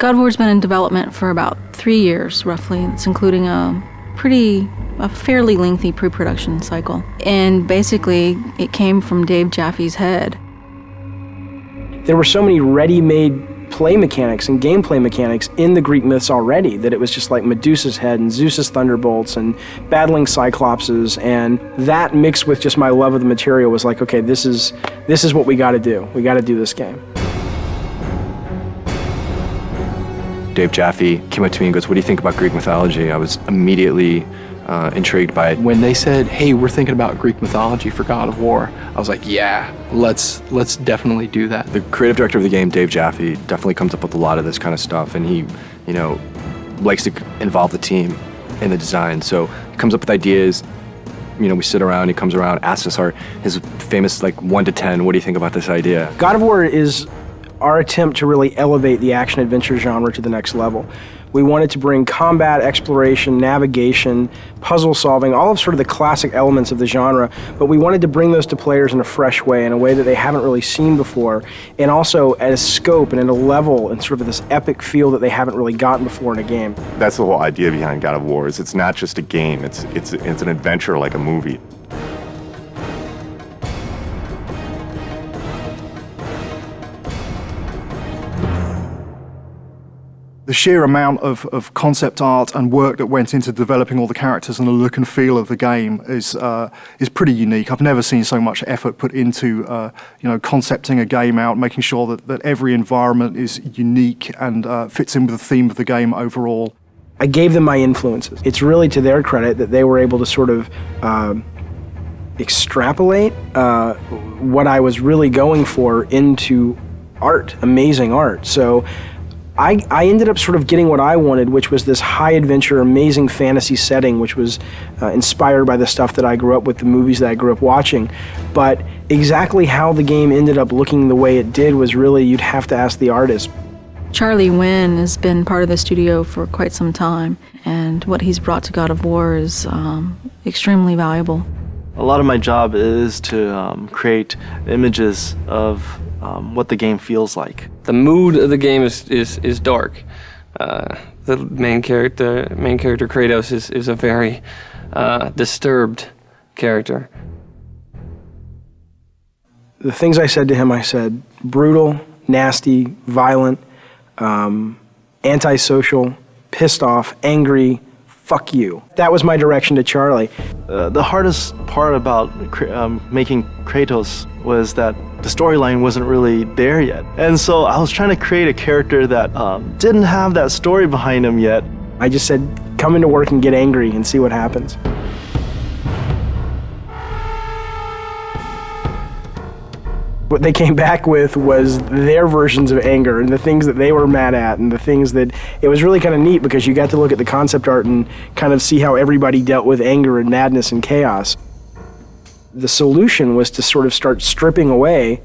God of War's been in development for about 3 years, roughly. It's including a fairly lengthy pre-production cycle. And basically, it came from Dave Jaffe's head. There were so many ready-made play mechanics and gameplay mechanics in the Greek myths already that it was just like Medusa's head and Zeus's thunderbolts and battling Cyclopses, and that mixed with just my love of the material was like, okay, this is what we gotta do. We gotta do this game. Dave Jaffe came up to me and goes, "What do you think about Greek mythology?" I was immediately intrigued by it. When they said, "Hey, we're thinking about Greek mythology for God of War," I was like, "Yeah, let's definitely do that." The creative director of the game, Dave Jaffe, definitely comes up with a lot of this kind of stuff, and he, likes to involve the team in the design. So he comes up with ideas. We sit around. He comes around, asks us his famous 1 to 10. What do you think about this idea? God of War is our attempt to really elevate the action-adventure genre to the next level. We wanted to bring combat, exploration, navigation, puzzle solving, all of sort of the classic elements of the genre, but we wanted to bring those to players in a fresh way, in a way that they haven't really seen before, and also at a scope and at a level and sort of this epic feel that they haven't really gotten before in a game. That's the whole idea behind God of War, is it's not just a game, it's an adventure like a movie. The sheer amount of concept art and work that went into developing all the characters and the look and feel of the game is pretty unique. I've never seen so much effort put into concepting a game out, making sure that every environment is unique and fits in with the theme of the game overall. I gave them my influences. It's really to their credit that they were able to sort of extrapolate what I was really going for into art, amazing art. So I ended up sort of getting what I wanted, which was this high-adventure, amazing fantasy setting, which was inspired by the stuff that I grew up with, the movies that I grew up watching. But exactly how the game ended up looking the way it did was really, you'd have to ask the artist. Charlie Wynn has been part of the studio for quite some time, and what he's brought to God of War is extremely valuable. A lot of my job is to create images of what the game feels like. The mood of the game is dark. The main character Kratos is a very disturbed character. The things I said to him, I said brutal, nasty, violent, antisocial, pissed off, angry, fuck you. That was my direction to Charlie. The hardest part about making Kratos was that the storyline wasn't really there yet. And so I was trying to create a character that didn't have that story behind him yet. I just said, come into work and get angry and see what happens. What they came back with was their versions of anger and the things that they were mad at and the things that, it was really kind of neat because you got to look at the concept art and kind of see how everybody dealt with anger and madness and chaos. The solution was to sort of start stripping away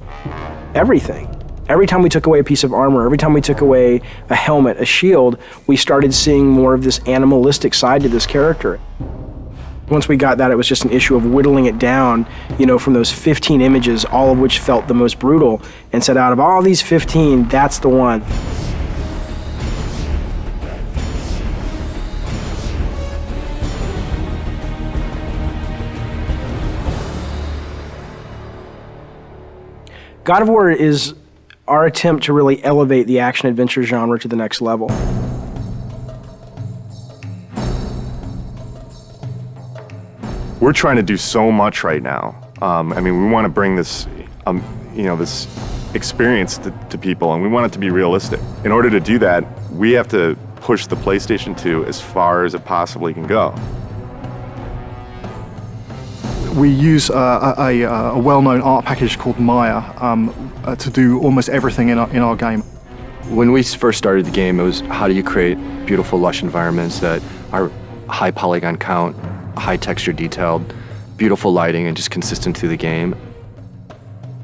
everything. Every time we took away a piece of armor, every time we took away a helmet, a shield, we started seeing more of this animalistic side to this character. Once we got that, it was just an issue of whittling it down, from those 15 images, all of which felt the most brutal, and said, out of all these 15, that's the one. God of War is our attempt to really elevate the action-adventure genre to the next level. We're trying to do so much right now. We want to bring this, this experience to people, and we want it to be realistic. In order to do that, we have to push the PlayStation 2 as far as it possibly can go. We use a well-known art package called Maya to do almost everything in our game. When we first started the game, it was how do you create beautiful, lush environments that are high polygon count, high texture detailed, beautiful lighting, and just consistent through the game.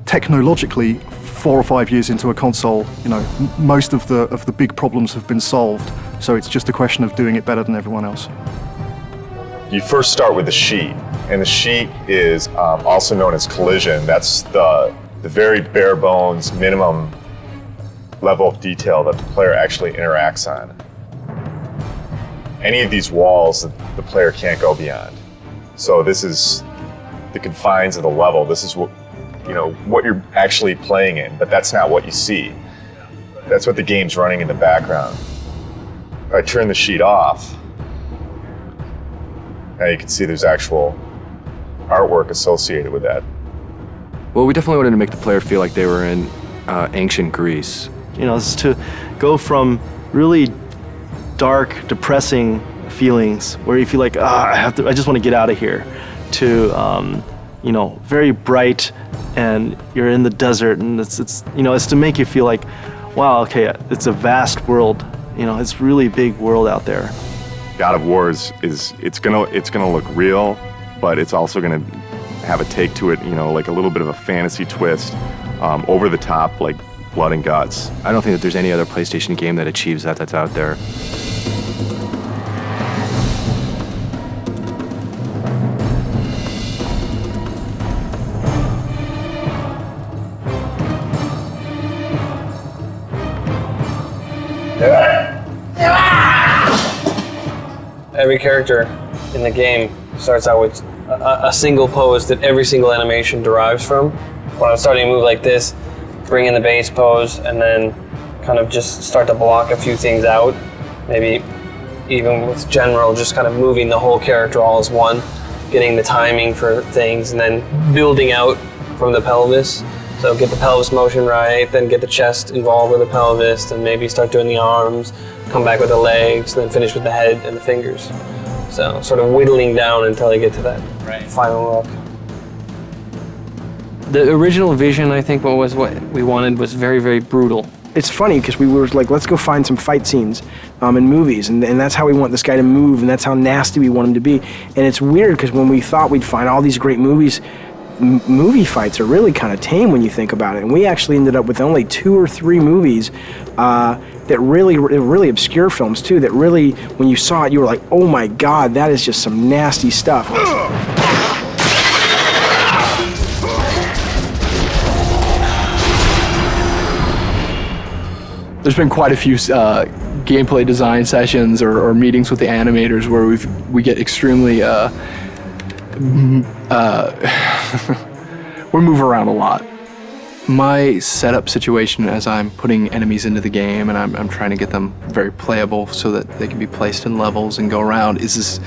Technologically, 4 or 5 years into a console, most of the big problems have been solved, so it's just a question of doing it better than everyone else. You first start with the sheet, and the sheet is also known as collision. That's the very bare bones minimum level of detail that the player actually interacts on. Any of these walls that the player can't go beyond. So this is the confines of the level. This is what, you know, what you're actually playing in, but that's not what you see. That's what the game's running in the background. If I turn the sheet off, now you can see there's actual artwork associated with that. Well, we definitely wanted to make the player feel like they were in ancient Greece. You know, it's to go from really dark, depressing feelings where you feel like, I just want to get out of here, to you know, very bright, and you're in the desert, and it's you know, it's to make you feel like, wow, okay, it's a vast world. You know, it's really big world out there. God of War is it's gonna look real, but it's also gonna have a take to it, you know, like a little bit of a fantasy twist, over the top, like blood and guts. I don't think that there's any other PlayStation game that achieves that that's out there. Every character in the game starts out with a single pose that every single animation derives from. When I'm starting to move like this, bring in the base pose, and then kind of just start to block a few things out. Maybe even with general, just kind of moving the whole character all as one, getting the timing for things, and then building out from the pelvis. So get the pelvis motion right, then get the chest involved with the pelvis, then maybe start doing the arms, come back with the legs, then finish with the head and the fingers. So sort of whittling down until I get to that final look. The original vision, I think, what we wanted was very, very brutal. It's funny because we were like, let's go find some fight scenes in movies, and that's how we want this guy to move, and that's how nasty we want him to be. And it's weird because when we thought we'd find all these great movies, movie fights are really kind of tame when you think about it. And we actually ended up with only 2 or 3 movies that really obscure films too, that really, when you saw it, you were like, oh my God, that is just some nasty stuff. There's been quite a few gameplay design sessions or meetings with the animators where we get extremely we move around a lot. My setup situation as I'm putting enemies into the game and I'm trying to get them very playable so that they can be placed in levels and go around is this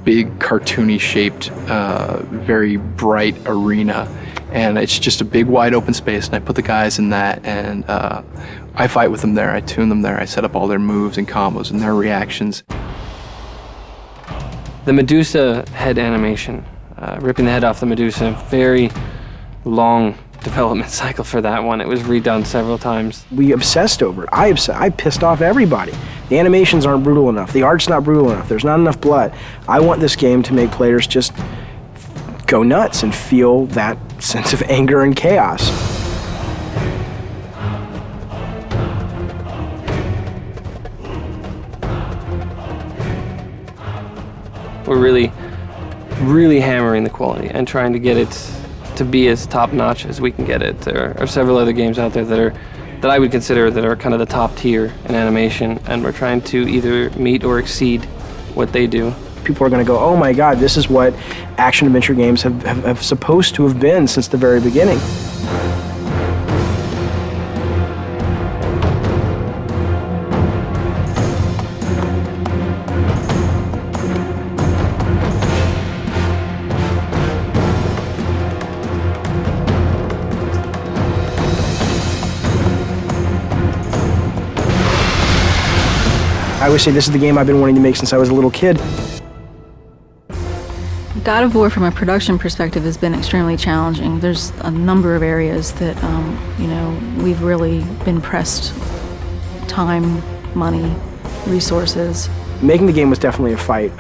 big cartoony shaped, very bright arena. And it's just a big wide open space, and I put the guys in that, and I fight with them there, I tune them there, I set up all their moves and combos and their reactions. The Medusa head animation, ripping the head off the Medusa, very long development cycle for that one. It was redone several times. We obsessed over it. I pissed off everybody. The animations aren't brutal enough. The art's not brutal enough. There's not enough blood. I want this game to make players just go nuts and feel that sense of anger and chaos. We're really, really hammering the quality and trying to get it to be as top-notch as we can get it. There are several other games out there that I would consider that are kind of the top tier in animation, and we're trying to either meet or exceed what they do. People are going to go, oh my God, this is what action-adventure games have supposed to have been since the very beginning. I always say this is the game I've been wanting to make since I was a little kid. God of War, from a production perspective, has been extremely challenging. There's a number of areas that, you know, we've really been pressed time, money, resources. Making the game was definitely a fight.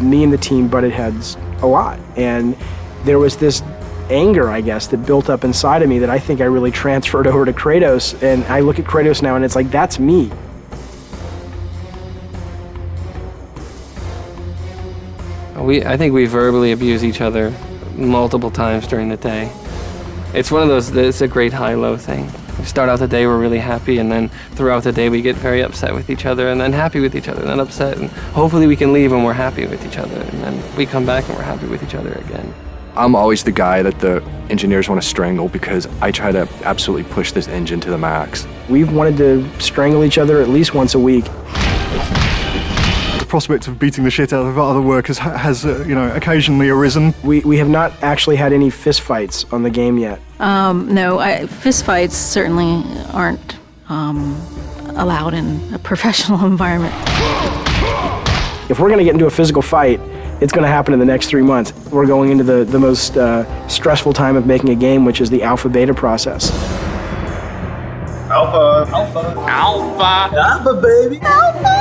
Me and the team butted heads a lot, and there was this anger, I guess, that built up inside of me that I think I really transferred over to Kratos, and I look at Kratos now and it's like, that's me. I think we verbally abuse each other multiple times during the day. It's one of those, it's a great high-low thing. Start out the day, we're really happy, and then throughout the day we get very upset with each other, and then happy with each other, and then upset, and hopefully we can leave when we're happy with each other, and then we come back and we're happy with each other again. I'm always the guy that the engineers want to strangle because I try to absolutely push this engine to the max. We've wanted to strangle each other at least once a week. The prospect of beating the shit out of other workers has occasionally arisen. We have not actually had any fist fights on the game yet. No, fist fights certainly aren't allowed in a professional environment. If we're going to get into a physical fight, it's going to happen in the next 3 months. We're going into the most stressful time of making a game, which is the alpha beta process. Alpha. Alpha. Alpha. Alpha, baby. Alpha.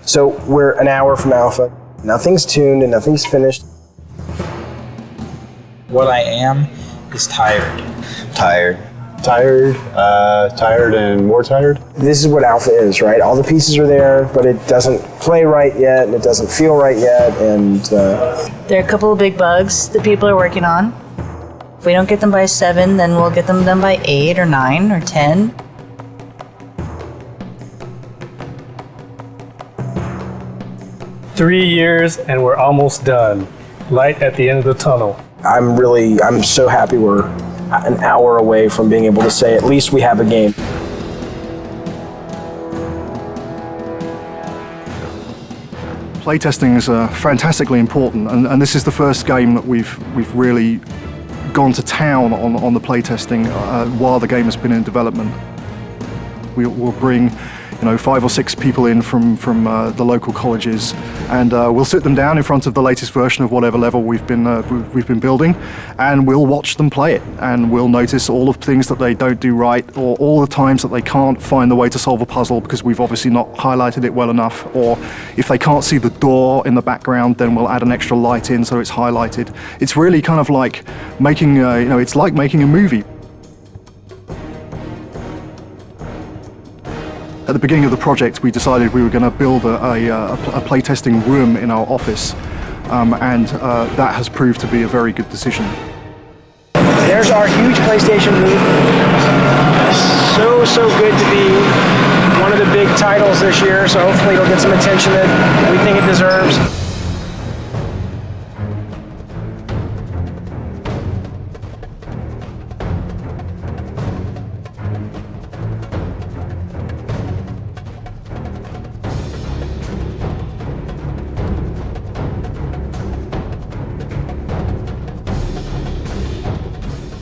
So we're an hour from alpha. Nothing's tuned and nothing's finished. What I am is tired. Tired. Tired and more tired. This is what alpha is, right? All the pieces are there, but it doesn't play right yet, and it doesn't feel right yet, and... There are a couple of big bugs that people are working on. If we don't get them by 7, then we'll get them done by 8 or 9 or 10. Three years and we're almost done. Light at the end of the tunnel. I'm so happy we're an hour away from being able to say at least we have a game. Playtesting is fantastically important, and this is the first game that we've really gone to town on the playtesting while the game has been in development. We'll bring 5 or 6 people in from the local colleges, and we'll sit them down in front of the latest version of whatever level we've been building, and we'll watch them play it, and we'll notice all of the things that they don't do right, or all the times that they can't find the way to solve a puzzle because we've obviously not highlighted it well enough, or if they can't see the door in the background, then we'll add an extra light in so it's highlighted. It's really kind of like making it's like making a movie. At the beginning of the project, we decided we were going to build a playtesting room in our office, and that has proved to be a very good decision. There's our huge PlayStation booth. So good to be one of the big titles this year, so hopefully it'll get some attention that we think it deserves.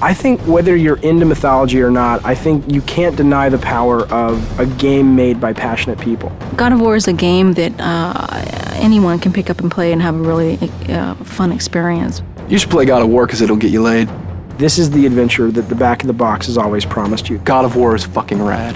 I think whether you're into mythology or not, I think you can't deny the power of a game made by passionate people. God of War is a game that anyone can pick up and play and have a really fun experience. You should play God of War because it'll get you laid. This is the adventure that the back of the box has always promised you. God of War is fucking rad.